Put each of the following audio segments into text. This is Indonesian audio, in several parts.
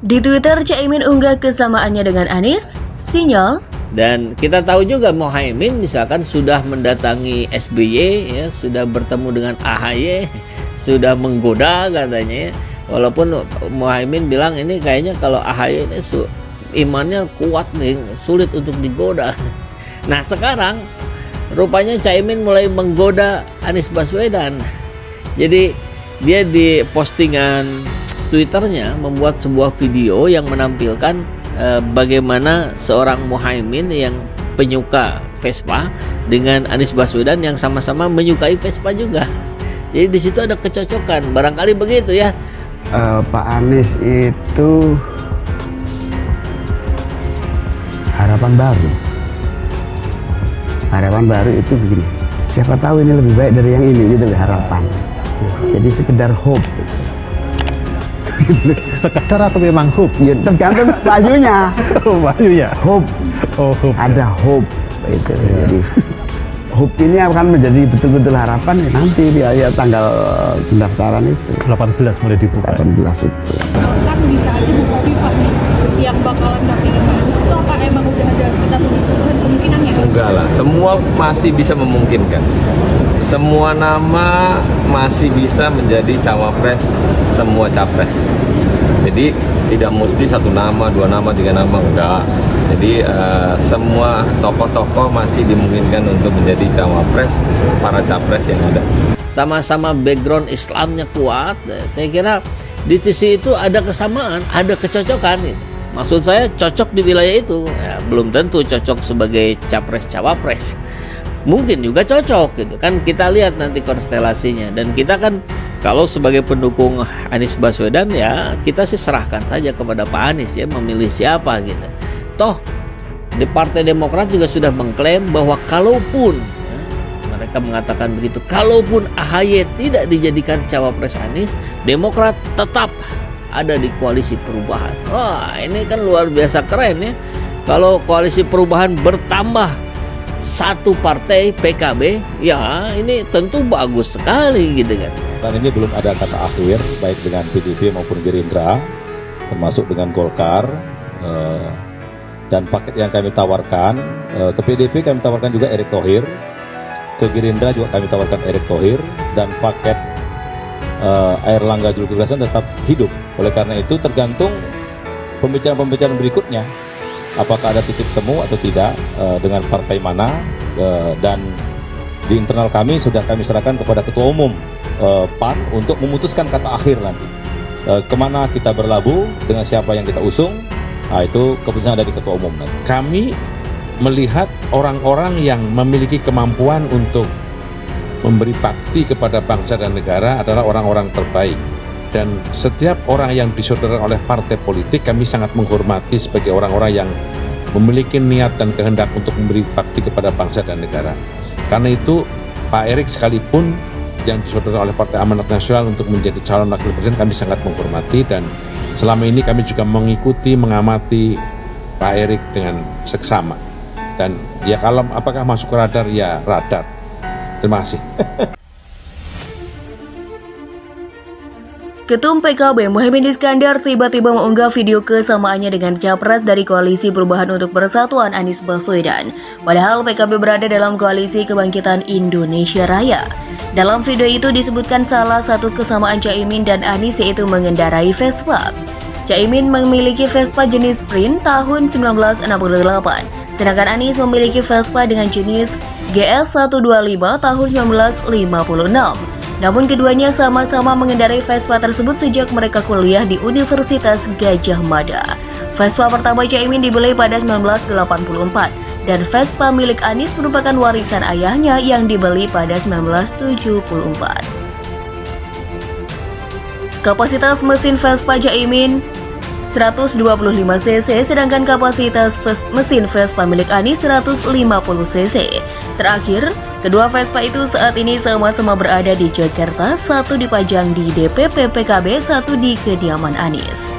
Di Twitter, Caimin unggah kesamaannya dengan Anies, sinyal. Dan kita tahu juga Muhaimin misalkan sudah mendatangi SBY, ya, sudah bertemu dengan AHY, sudah menggoda katanya. Walaupun Muhaimin bilang ini kayaknya kalau AHY ini imannya kuat nih, sulit untuk digoda. Nah sekarang rupanya Caimin mulai menggoda Anies Baswedan. Jadi dia di postingan Twitternya membuat sebuah video yang menampilkan bagaimana seorang Muhaimin yang penyuka Vespa dengan Anies Baswedan yang sama-sama menyukai Vespa juga. Jadi di situ ada kecocokan, barangkali begitu ya. Pak Anies itu harapan baru. Harapan baru itu begini. Siapa tahu ini lebih baik dari yang ini, gitu harapan. Jadi sekedar hope. Sekedar atau memang hope? Ya, tergantung bajunya. Oh, bajunya. Hope. Oh, hope. Ada hope itu. Ya. Jadi hope ini akan menjadi betul-betul harapan nanti ya tanggal pendaftaran itu. 18 mulai dibuka. 18 itu. Kan bisa aja buka FIFA nih yang bakalan dampingin Anies itu apa emang udah ada sekitar 70% kemungkinannya? Enggak lah, semua masih bisa memungkinkan. Semua nama masih bisa menjadi cawapres, semua capres. Jadi tidak mesti satu nama, dua nama, tiga nama, enggak. Jadi semua tokoh-tokoh masih dimungkinkan untuk menjadi cawapres, para capres yang ada. Sama-sama background Islamnya kuat, saya kira di sisi itu ada kesamaan, ada kecocokan. Maksud saya cocok di wilayah itu, ya, belum tentu cocok sebagai capres-cawapres. Mungkin juga cocok gitu kan, kita lihat nanti konstelasinya. Dan kita kan kalau sebagai pendukung Anies Baswedan ya kita sih serahkan saja kepada Pak Anies ya memilih siapa gitu. Toh di Partai Demokrat juga sudah mengklaim bahwa kalaupun ya, mereka mengatakan begitu, kalaupun AHY tidak dijadikan cawapres Anies, Demokrat tetap ada di koalisi perubahan. Wah ini kan luar biasa keren ya. Kalau koalisi perubahan bertambah satu partai PKB, ya ini tentu bagus sekali gitu kan. Dan ini belum ada kata akhir baik dengan PDIP maupun Gerindra, termasuk dengan Golkar. Dan paket yang kami tawarkan ke PDIP kami tawarkan juga Erick Thohir, ke Gerindra juga kami tawarkan Erick Thohir, dan paket Airlangga Zulkifli Hasan tetap hidup. Oleh karena itu tergantung pembicaraan-pembicaraan berikutnya, apakah ada titik temu atau tidak dengan partai mana, dan di internal kami sudah kami serahkan kepada Ketua Umum PAN untuk memutuskan kata akhir nanti. Kemana kita berlabuh, dengan siapa yang kita usung, nah, itu keputusan ada di Ketua Umum nanti. Kami melihat orang-orang yang memiliki kemampuan untuk memberi bakti kepada bangsa dan negara adalah orang-orang terbaik. Dan setiap orang yang disodorkan oleh partai politik kami sangat menghormati sebagai orang-orang yang memiliki niat dan kehendak untuk memberi bakti kepada bangsa dan negara. Karena itu Pak Erick sekalipun yang disodorkan oleh Partai Amanat Nasional untuk menjadi calon wakil presiden kami sangat menghormati, dan selama ini kami juga mengikuti, mengamati Pak Erick dengan seksama. Dan ya kalau apakah masuk ke radar, ya radar. Terima kasih. Ketum PKB Muhaimin Iskandar tiba-tiba mengunggah video kesamaannya dengan capres dari Koalisi Perubahan untuk Persatuan Anies Baswedan. Padahal PKB berada dalam Koalisi Kebangkitan Indonesia Raya. Dalam video itu disebutkan salah satu kesamaan Caimin dan Anies yaitu mengendarai Vespa. Caimin memiliki Vespa jenis Sprint tahun 1968, sedangkan Anies memiliki Vespa dengan jenis GS 125 tahun 1956. Namun keduanya sama-sama mengendarai Vespa tersebut sejak mereka kuliah di Universitas Gadjah Mada. Vespa pertama Caimin dibeli pada 1984 dan Vespa milik Anies merupakan warisan ayahnya yang dibeli pada 1974. Kapasitas mesin Vespa Caimin 125 cc, sedangkan kapasitas mesin Vespa milik Anies 150 cc. Terakhir, kedua Vespa itu saat ini sama-sama berada di Jakarta, satu dipajang di DPP PKB, satu di kediaman Anies.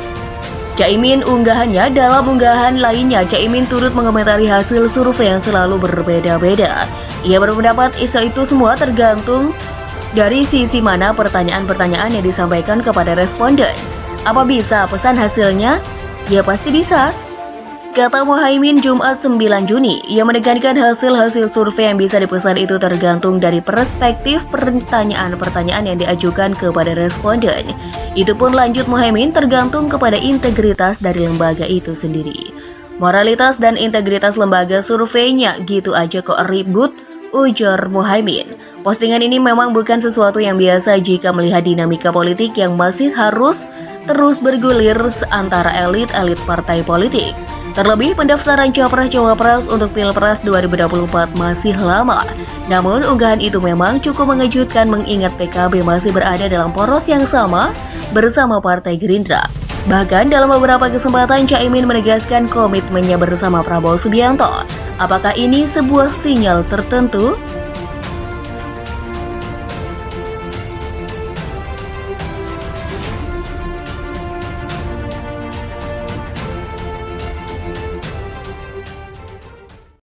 Caimin unggahannya, dalam unggahan lainnya, Caimin turut mengomentari hasil survei yang selalu berbeda-beda. Ia berpendapat isu itu semua tergantung dari sisi mana pertanyaan-pertanyaan yang disampaikan kepada responden. Apa bisa pesan hasilnya? Ya pasti bisa. Kata Muhaimin Jumat 9 Juni, ia menekankan hasil-hasil survei yang bisa dipesan itu tergantung dari perspektif pertanyaan-pertanyaan yang diajukan kepada responden. Itu pun lanjut Muhaimin tergantung kepada integritas dari lembaga itu sendiri. Moralitas dan integritas lembaga surveinya gitu aja kok ribut, ujar Muhaimin. Postingan ini memang bukan sesuatu yang biasa jika melihat dinamika politik yang masih harus terus bergulir antara elit-elit partai politik. Terlebih pendaftaran Capres-Cawapres untuk Pilpres 2024 masih lama. Namun unggahan itu memang cukup mengejutkan mengingat PKB masih berada dalam poros yang sama bersama Partai Gerindra. Bahkan dalam beberapa kesempatan Caimin menegaskan komitmennya bersama Prabowo Subianto. Apakah ini sebuah sinyal tertentu?